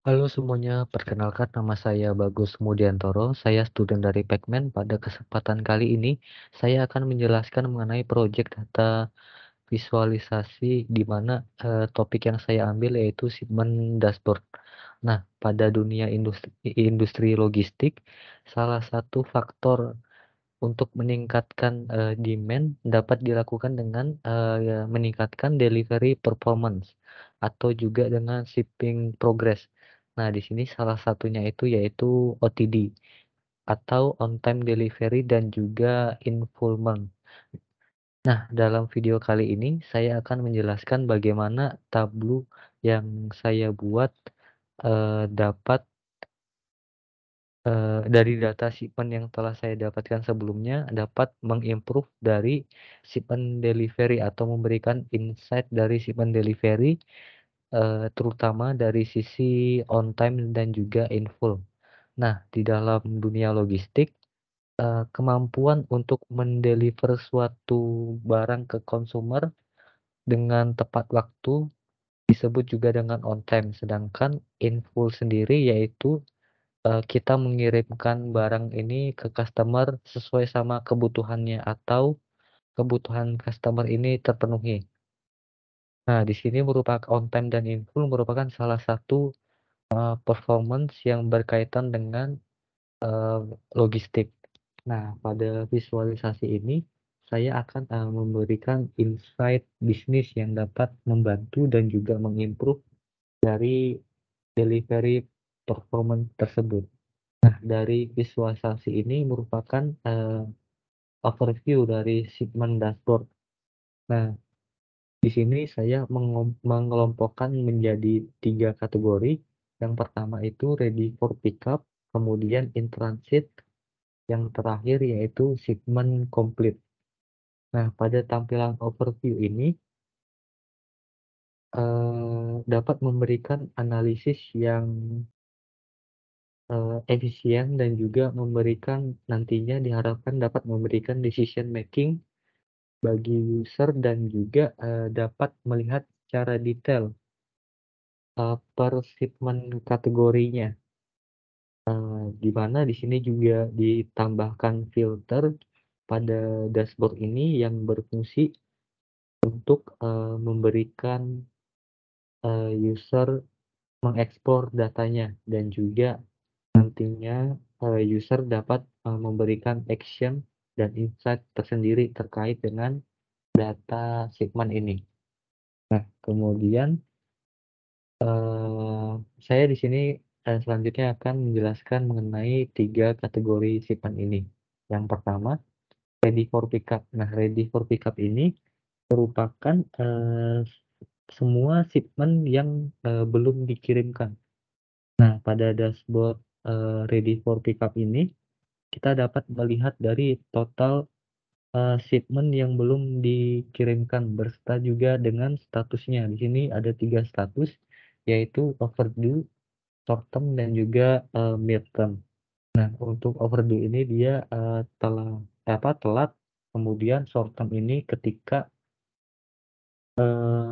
Halo semuanya, perkenalkan nama saya Bagus Mudiantoro. Saya student dari Pekmen. Pada kesempatan kali ini, saya akan menjelaskan mengenai proyek data visualisasi di mana topik yang saya ambil yaitu shipment dashboard. Nah, pada dunia industri logistik, salah satu faktor untuk meningkatkan demand dapat dilakukan dengan ya, meningkatkan delivery performance atau juga dengan shipping progress. Nah, di sini salah satunya itu yaitu OTD atau on time delivery dan juga in fulfillment. Nah, dalam video kali ini saya akan menjelaskan bagaimana tableau yang saya buat dapat dari data shipment yang telah saya dapatkan sebelumnya dapat mengimprove dari shipment delivery atau memberikan insight dari shipment delivery, terutama dari sisi on time dan juga in full. Nah, di dalam dunia logistik, kemampuan untuk mendeliver suatu barang ke konsumer dengan tepat waktu disebut juga dengan on time, sedangkan in full sendiri yaitu kita mengirimkan barang ini ke customer sesuai sama kebutuhannya atau kebutuhan customer ini terpenuhi. Nah, di sini merupakan on time dan in full merupakan salah satu, performance yang berkaitan dengan, eee, logistik. Nah, pada visualisasi ini saya akan, memberikan insight bisnis yang dapat membantu dan juga mengimprove dari delivery performance tersebut. Nah, dari visualisasi ini merupakan, overview dari shipment dashboard. Nah, di sini saya mengelompokkan menjadi 3 kategori. Yang pertama itu ready for pickup, kemudian in transit, yang terakhir yaitu shipment complete. Nah, pada tampilan overview ini, dapat memberikan analisis yang, efisien dan juga memberikan nantinya diharapkan dapat memberikan decision making bagi user dan juga, dapat melihat secara detail, per shipment kategorinya, di mana di sini juga ditambahkan filter pada dashboard ini yang berfungsi untuk, memberikan, user mengeksplor datanya dan juga nantinya, user dapat, memberikan action dan insight tersendiri terkait dengan data shipment ini. Nah, kemudian saya di sini, selanjutnya akan menjelaskan mengenai 3 kategori shipment ini. Yang pertama, ready for pickup. Nah, ready for pickup ini merupakan, semua shipment yang, belum dikirimkan. Nah, pada dashboard, ready for pickup ini, kita dapat melihat dari total, shipment yang belum dikirimkan berserta juga dengan statusnya. Di sini ada 3 status, yaitu overdue, short term dan juga, mid term. Nah, untuk overdue ini dia, telat, kemudian short term ini ketika,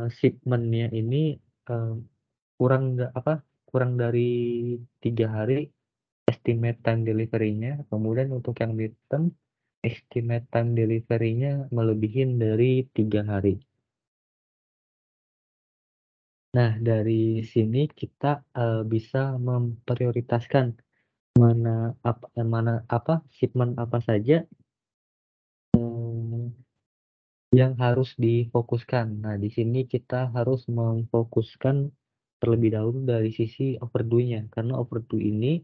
shipment-nya ini, eee, kurang dari 3 hari estimate time delivery-nya, kemudian untuk yang mid term, estimate time delivery-nya melebihin dari 3 hari. Nah, dari sini kita, bisa memprioritaskan mana apa, shipment apa saja, eee, yang harus difokuskan. Nah, di sini kita harus memfokuskan terlebih dahulu dari sisi overdue-nya, karena overdue ini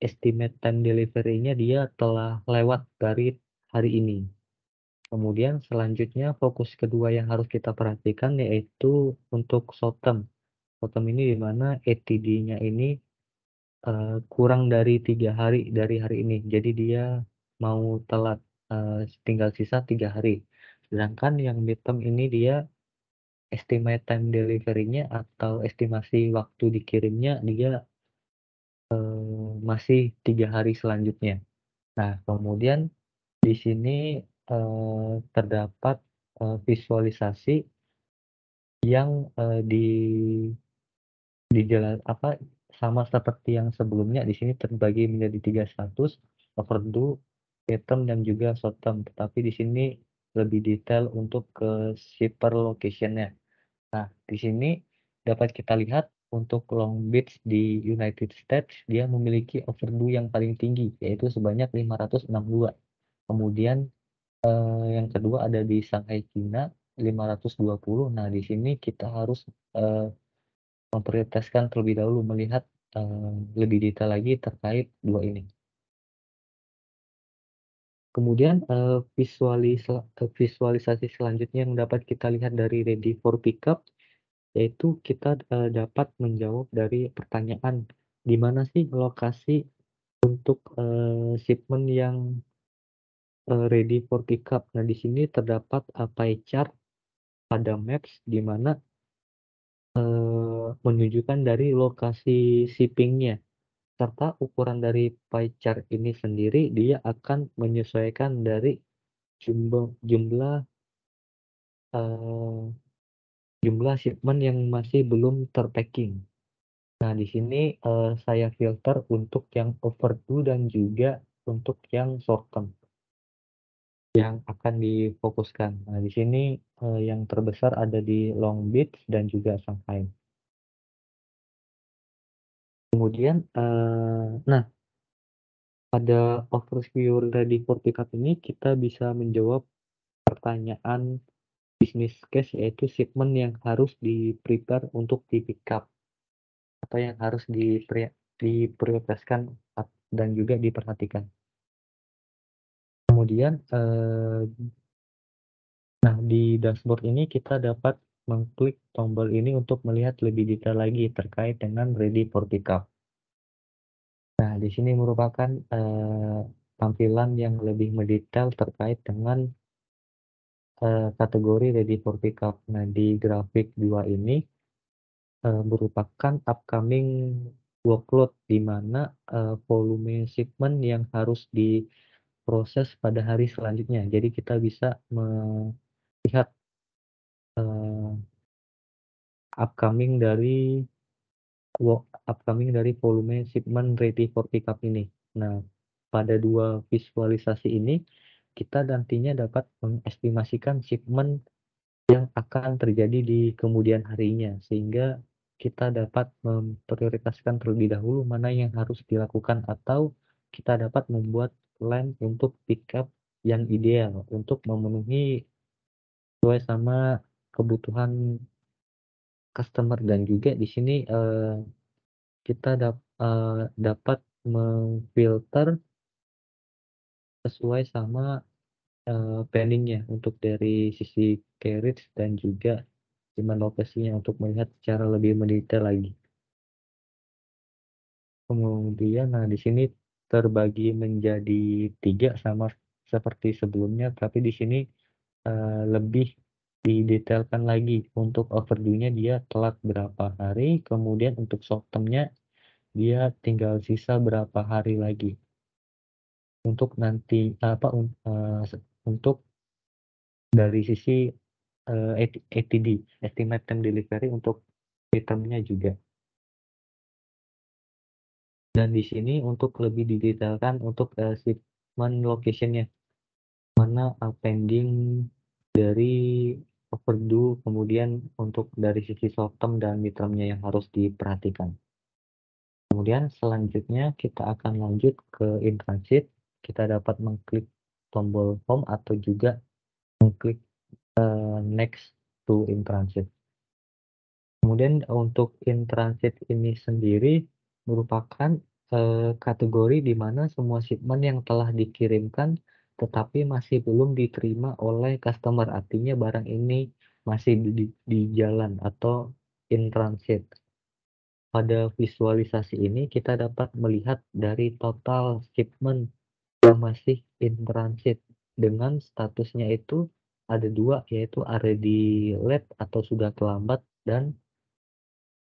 estimate time delivery-nya dia telah lewat dari hari ini. Kemudian selanjutnya fokus kedua yang harus kita perhatikan yaitu untuk short term. Short term ini di mana ETD-nya ini, kurang dari 3 hari dari hari ini. Jadi dia mau telat, tinggal sisa 3 hari. Sedangkan yang midterm ini dia estimate time delivery-nya atau estimasi waktu dikirimnya dia, masih 3 hari selanjutnya. Nah, kemudian di sini, terdapat, visualisasi yang, di jalan apa, sama seperti yang sebelumnya, di sini terbagi menjadi 3 status, overdue, late term, dan juga short term. Tetapi di sini lebih detail untuk ke shipper location-nya. Nah, di sini dapat kita lihat untuk Long Beach di United States, dia memiliki overdue yang paling tinggi, yaitu sebanyak 562. Kemudian, yang kedua ada di Shanghai, China, 520. Nah, di sini kita harus, memprioritaskan terlebih dahulu melihat, lebih detail lagi terkait dua ini. Kemudian, visualisasi selanjutnya yang dapat kita lihat dari Ready for Pickup, yaitu kita, dapat menjawab dari pertanyaan, di mana sih lokasi untuk, shipment yang, ready for pickup. Nah, di sini terdapat, pie chart pada Maps di mana, menunjukkan dari lokasi shipping-nya, serta ukuran dari pie chart ini sendiri dia akan menyesuaikan dari jumlah jumlah, eee, jumlah shipment yang masih belum terpacking. Nah, di sini, saya filter untuk yang overdue dan juga untuk yang short term yang akan difokuskan. Nah, di sini, yang terbesar ada di Long Beach dan juga Shanghai. Kemudian, nah, pada overview Ready for Pickup ini kita bisa menjawab pertanyaan business case, yaitu shipment yang harus di-prepare untuk di-pickup atau yang harus diprioritaskan dan juga diperhatikan. Kemudian, nah, di dashboard ini kita dapat mengklik tombol ini untuk melihat lebih detail lagi terkait dengan Ready for Pickup. Nah, di sini merupakan, tampilan yang lebih mendetail terkait dengan, kategori Ready for Pickup. Nah, di grafik 2 ini, merupakan upcoming workload di mana, volume shipment yang harus diproses pada hari selanjutnya. Jadi kita bisa melihat, eee, upcoming dari upcoming dari volume shipment Ready for Pickup ini. Nah, pada dua visualisasi ini, kita nantinya dapat mengestimasikan shipment yang akan terjadi di kemudian harinya, sehingga kita dapat memprioritaskan terlebih dahulu mana yang harus dilakukan atau kita dapat membuat plan untuk pickup yang ideal untuk memenuhi sesuai sama kebutuhan customer. Dan juga di sini, kita dapat memfilter sesuai sama, planning-nya untuk dari sisi carriage dan juga demand lokasinya untuk melihat secara lebih mendetail lagi. Kemudian, nah, di sini terbagi menjadi 3 sama seperti sebelumnya, tapi di sini, lebih didetailkan lagi. Untuk overdue-nya dia telat berapa hari, kemudian untuk short term-nya dia tinggal sisa berapa hari lagi. Untuk nanti apa, untuk dari sisi, ETD, Estimate Time Delivery, untuk itemnya juga. Dan di sini untuk lebih didetailkan untuk, shipment location-nya, mana, pending dari overdue, kemudian untuk dari sisi short term dan mid term-nya yang harus diperhatikan. Kemudian selanjutnya kita akan lanjut ke in transit, kita dapat mengklik tombol home atau juga mengklik, next to in transit. Kemudian untuk in transit ini sendiri merupakan, kategori di mana semua shipment yang telah dikirimkan tetapi masih belum diterima oleh customer, artinya barang ini masih di jalan atau in transit. Pada visualisasi ini kita dapat melihat dari total shipment yang masih in transit dengan statusnya itu ada 2, yaitu already late atau sudah terlambat, dan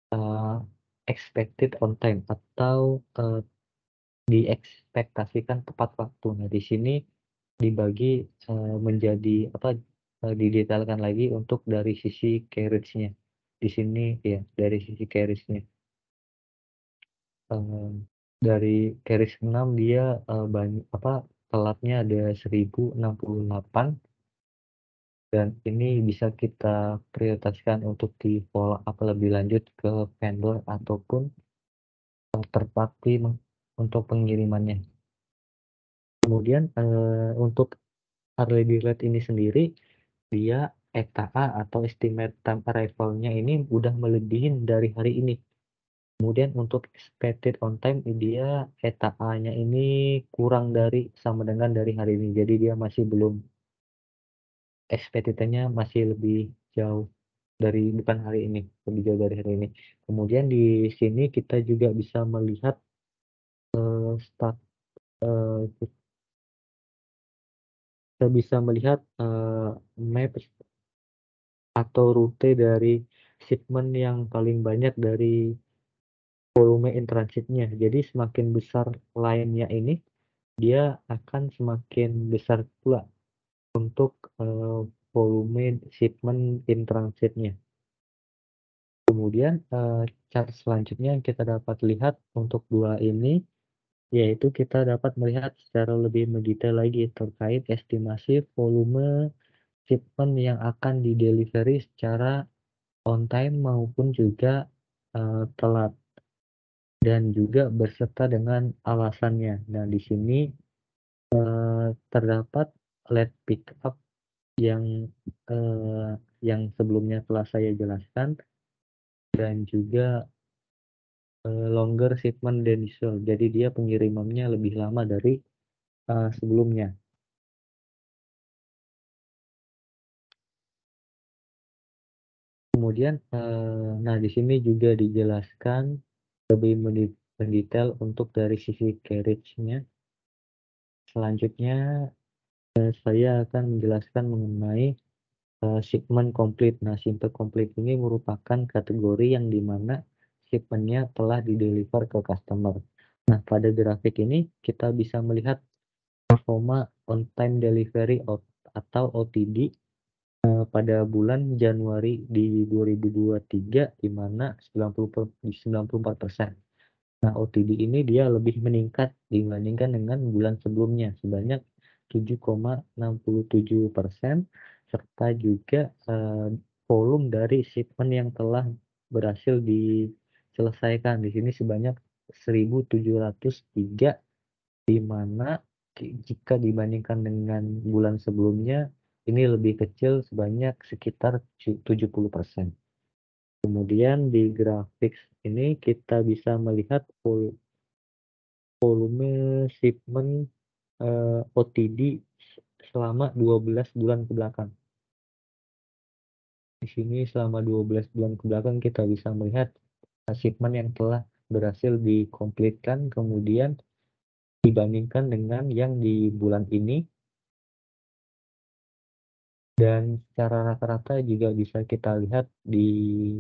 Eee, expected on time atau, diekspektasikan tepat waktu. Nah, di sini dibagi, menjadi apa, didetailkan lagi untuk dari sisi carriage-nya. Di sini ya, dari sisi carriage-nya. eee, dari carrier 6 dia, telatnya ada 1068 dan ini bisa kita prioritaskan untuk di-follow up lebih lanjut ke vendor ataupun, third party untuk pengirimannya. Kemudian, untuk early delay ini sendiri, dia ETA atau estimate time arrival-nya ini udah melebihin dari hari ini. Kemudian untuk expected on time dia ETA-nya ini kurang dari sama dengan dari hari ini. Jadi dia masih belum expected-nya masih lebih jauh dari bukan hari ini, lebih jauh dari hari ini. Kemudian di sini kita juga bisa melihat, stat kita bisa melihat, maps atau rute dari shipment yang paling banyak dari volume in transitnya. Jadi semakin besar line-nya ini, dia akan semakin besar pula untuk, volume shipment in transitnya. Kemudian, chart selanjutnya yang kita dapat lihat untuk dua ini, yaitu kita dapat melihat secara lebih mendetail lagi terkait estimasi volume shipment yang akan di-delivery secara on time maupun juga, telat dan juga berserta dengan alasannya. Nah, di sini, terdapat late pickup yang, yang sebelumnya telah saya jelaskan dan juga, longer shipment than usual. Jadi dia pengirimannya lebih lama dari, sebelumnya. Kemudian, nah di sini juga dijelaskan lebih mendetail untuk dari sisi carriage-nya. Selanjutnya, saya akan menjelaskan mengenai, shipment complete. Nah, shipment complete ini merupakan kategori yang di mana shipment-nya telah di-deliver ke customer. Nah, pada grafik ini kita bisa melihat performa on time delivery atau OTD, pada bulan Januari di 2023 di mana 94%. Nah, OTD ini dia lebih meningkat dibandingkan dengan bulan sebelumnya sebanyak 7,67% serta juga, volume dari shipment yang telah berhasil diselesaikan di sini sebanyak 1.703 di mana jika dibandingkan dengan bulan sebelumnya ini lebih kecil sebanyak sekitar 70%. Kemudian di grafik ini kita bisa melihat volume shipment, OTD selama 12 bulan ke belakang. Di sini selama 12 bulan ke belakang kita bisa melihat shipment yang telah berhasil dikomplitkan kemudian dibandingkan dengan yang di bulan ini dan secara rata-rata juga bisa kita lihat di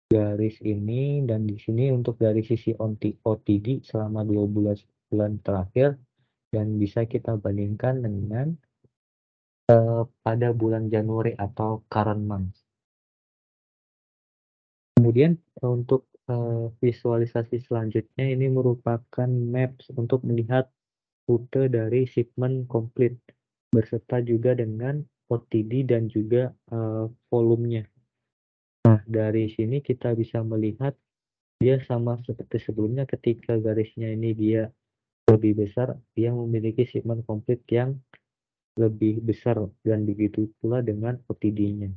garis ini dan di sini untuk dari sisi OTD selama 12 bulan terakhir dan bisa kita bandingkan dengan, pada bulan Januari atau current month. Kemudian untuk, visualisasi selanjutnya ini merupakan maps untuk melihat rute dari shipment komplit berserta juga dengan OTD dan juga, volumenya. Nah, dari sini kita bisa melihat dia sama seperti sebelumnya ketika garisnya ini dia lebih besar, dia memiliki shipment komplit yang lebih besar dan begitu pula dengan OTD-nya.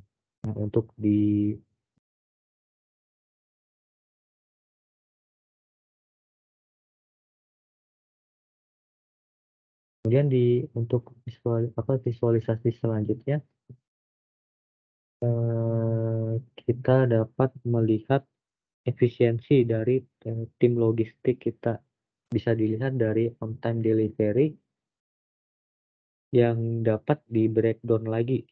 Nah, untuk di kemudian untuk visualisasi selanjutnya, kita dapat melihat efisiensi dari, tim logistik kita. Bisa dilihat dari on time delivery yang dapat di-breakdown lagi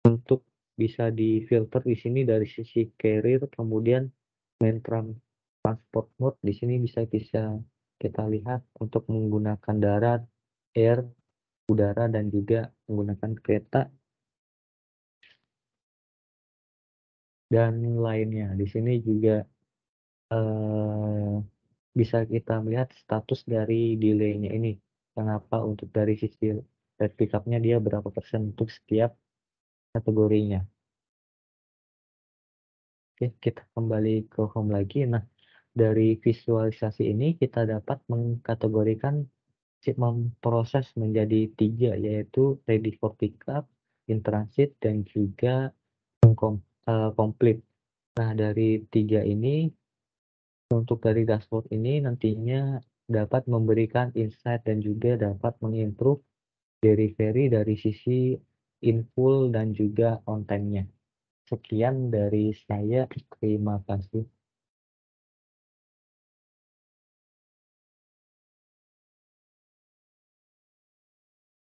untuk bisa difilter di sini dari sisi carrier, kemudian main transport mode di sini bisa bisa kita lihat untuk menggunakan darat, air, udara, dan juga menggunakan kereta dan lainnya. Di sini juga, bisa kita melihat status dari delay-nya ini. Kenapa untuk dari sisi red pickupnya dia berapa persen untuk setiap kategorinya. Oke, kita kembali ke home lagi. Nah, dari visualisasi ini kita dapat mengkategorikan memproses menjadi 3 yaitu ready for pickup, in transit, dan juga complete. Nah, dari 3 ini, untuk dari dashboard ini nantinya dapat memberikan insight dan juga dapat mengimprove delivery dari sisi in full dan juga on time-nya. Sekian dari saya, terima kasih.